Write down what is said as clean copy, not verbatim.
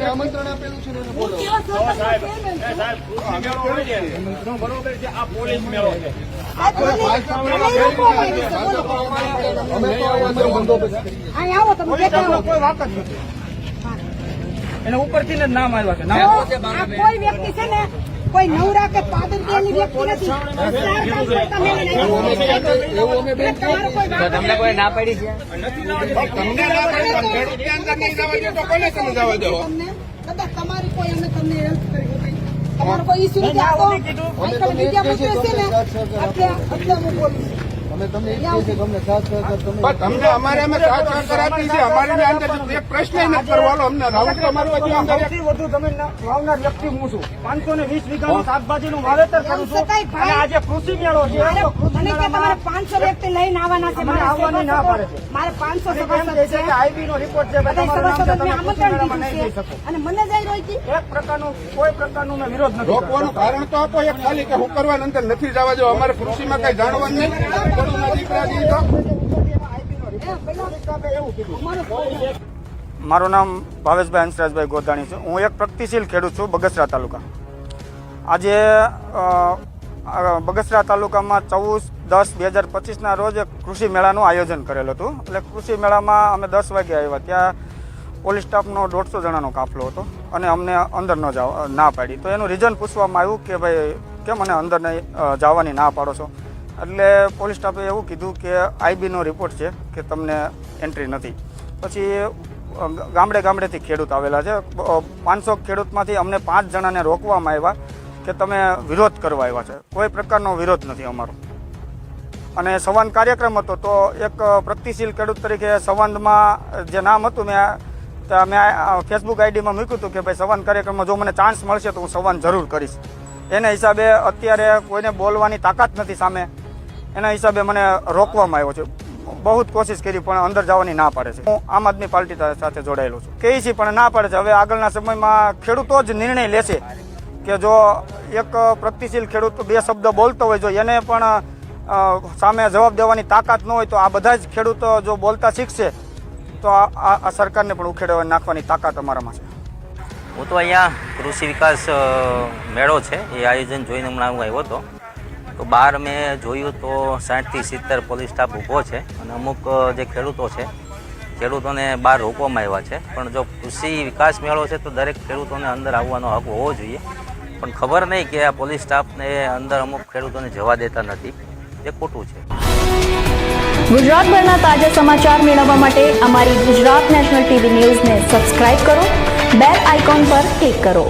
આમંત્રણ આપેલું છે બરોબર છે. આ પોલીસ મેળો છે. કોઈ વાત જ નથી. એને ઉપરથી જ નામ આવ્યા છે. કોઈ વ્યક્તિ છે ને કોઈ નવરા કે પાદર ની વ્યક્તિ નથી. તમને કોઈ ના પડી છે? તમારી કોઈ અમે તમને હેલ્પ કરી તમારો કોઈ ઇસ્યુ નથી. આ તો બીજા મંત્રી છે ને એટલે હું બોલું તમને અમારે સાથ સહકાર આપી છે. અમારે એક પ્રશ્ન નથી કરવાનો. અમને રાઉન્ડ સૌથી વધુ જમીન વાવનાર વ્યક્તિ હું છું. 520 વીઘાનું શાકભાજીનું વાવેતર કરું છું. અને આજે કૃષિ મેળો છે. તમારે 500 વ્યક્તિ લઈને આવવાના છે. મને આવવાની ના પાડે છે. મારે 500 સભાસદ છે કે આઈબી નો રિપોર્ટ છે. અને મને જઈ રહી છે એક પ્રકારનું કોઈ પ્રકારનું મેં વિરોધ નથી. રોકવાનું કારણ તો આપો એક ખાલી કે હું કરવા અંદર નથી જવા દો. અમારે કૃષિમાં કઈ જાણવાનું નહીં. મારું નામ ભાવેશભાઈ હંસરાજભાઈ ગોધાણી છે. હું એક પ્રગતિશીલ ખેડૂત છું બગસરા તાલુકા. આજે બગસરા તાલુકામાં 14/10/2025 રોજ એક કૃષિ મેળાનું આયોજન કરેલું હતું. એટલે કૃષિ મેળામાં અમે 10 વાગે આવ્યા. ત્યાં પોલીસ સ્ટાફનો 150 જણાનો કાફલો હતો અને અમને અંદર ન ના પાડી. તો એનું રીઝન પૂછવામાં આવ્યું કે ભાઈ કેમ મને અંદર જવાની ના પાડો છો? એટલે પોલીસ સ્ટાફે એવું કીધું કે આઈબીનો રિપોર્ટ છે કે તમને એન્ટ્રી નથી. પછી ગામડેથી ખેડૂત આવેલા છે. 500 ખેડૂતમાંથી અમને 5 જણાને રોકવામાં આવ્યા કે તમે વિરોધ કરવા આવ્યા છે. કોઈ પ્રકારનો વિરોધ નથી અમારો. અને સંવાદ કાર્યક્રમ હતો તો એક પ્રગતિશીલ ખેડૂત તરીકે સંવાદમાં જે નામ હતું મેં ફેસબુક આઈડીમાં મૂક્યું હતું કે ભાઈ સંવાદ કાર્યક્રમમાં જો મને ચાન્સ મળશે તો હું સંવાદ જરૂર કરીશ. એના હિસાબે અત્યારે કોઈને બોલવાની તાકાત નથી સામે. એના હિસાબે મને રોકવામાં આવ્યો છે. બહુ જ કોશિશ કરી પણ અંદર જવાની ના પાડે છે. હું આમ આદમી પાર્ટી સાથે જોડાયેલો છું. કહી છે પણ ના પાડે છે. હવે આગળના સમયમાં ખેડૂતો જ નિર્ણય લેશે કે જો એક પ્રગતિશીલ ખેડૂત 2 શબ્દ બોલતો હોય, જો એને પણ સામે જવાબ દેવાની તાકાત ન હોય તો આ બધા જ ખેડૂતો જો બોલતા શીખશે તો આ સરકારને પણ ઉખેડવા નાખવાની તાકાત અમારામાં છે. હું તો અહીંયા કૃષિ વિકાસ મેળો છે એ આયોજન જોઈને હમણાં હું આવ્યો હતો. તો બહાર મેં જોયું તો 60 થી 70 પોલીસ સ્ટાફ ઊભો છે અને અમુક જે ખેડૂતો છે ખેડૂતોને બહાર રોકવામાં આવ્યા છે. પણ જો કૃષિ વિકાસ મેળો છે તો દરેક ખેડૂતોને અંદર આવવાનો હક હોવો જોઈએ. પણ ખબર નહીં કે આ પોલીસ સ્ટાફને અંદર અમુક ખેડૂતોને જવા દેતા નથી. એ ખોટું છે. ગુજરાતભરના તાજા સમાચાર મેળવવા માટે અમારી ગુજરાત નેશનલ ટીવી ન્યૂઝને સબસ્ક્રાઇબ કરો, બેલ આઇકોન પર ક્લિક કરો.